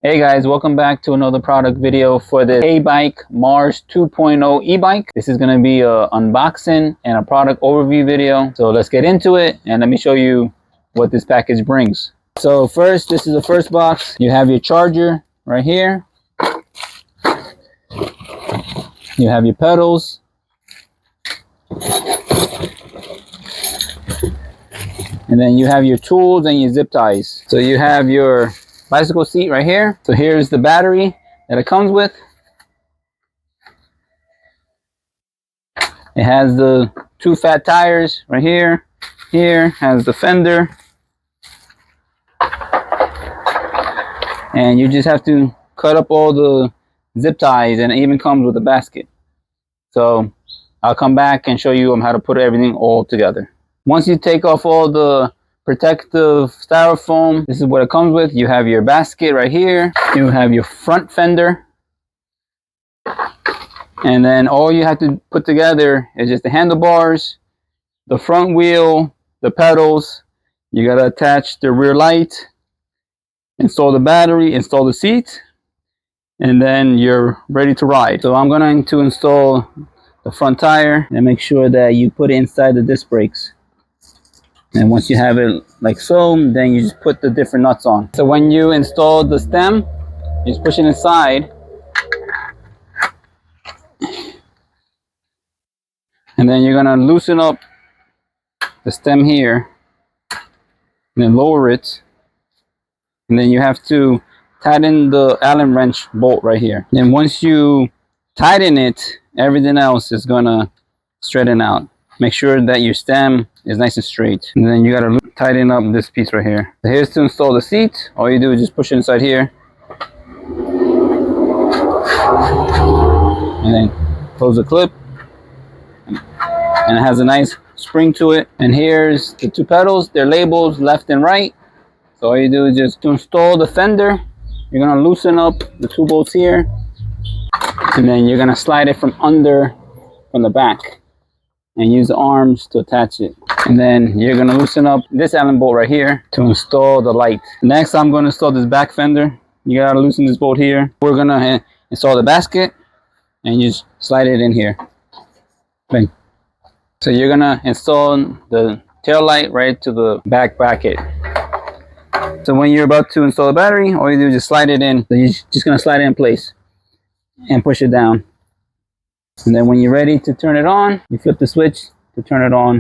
Hey guys, welcome back to another product video for the Heybike Mars 2.0 e-bike. This is going to be a unboxing and a product overview video. So let's get into it and let me show you what this package brings. So first, this is the first box. You have your charger right here. You have your pedals. And then you have your tools and your zip ties. So you have your bicycle seat right here. So here's the battery that it comes with. It has the two fat tires right here. Here has the fender. And you just have to cut up all the zip ties, and it even comes with a basket. So I'll come back and show you how to put everything all together. Once you take off all the protective styrofoam, this is what it comes with. You have your basket right here. You have your front fender. And then all you have to put together is just the handlebars, the front wheel, the pedals. You got to attach the rear light, install the battery, install the seat, and then you're ready to ride. So I'm going to install the front tire and make sure that you put it inside the disc brakes. And once you have it like so, then you just put the different nuts on. So when you install the stem, you just push it inside. And then you're gonna loosen up the stem here, and then lower it. And then you have to tighten the Allen wrench bolt right here. Then once you tighten it, everything else is gonna straighten out. Make sure that your stem is nice and straight. And then you gotta tighten up this piece right here. So here's to install the seat. All you do is just push it inside here. And then close the clip. And it has a nice spring to it. And here's the two pedals. They're labeled left and right. So all you do is just to install the fender, you're gonna loosen up the two bolts here. And then you're gonna slide it from the back. And use the arms to attach it. And then you're going to loosen up this Allen bolt right here to install the light. Next, I'm going to install this back fender. You got to loosen this bolt here. We're going to install the basket and you just slide it in here. Bang. So you're going to install the tail light right to the back bracket. So when you're about to install the battery, all you do is just slide it in. So you're just going to slide it in place and push it down. And then when you're ready to turn it on, you flip the switch to turn it on.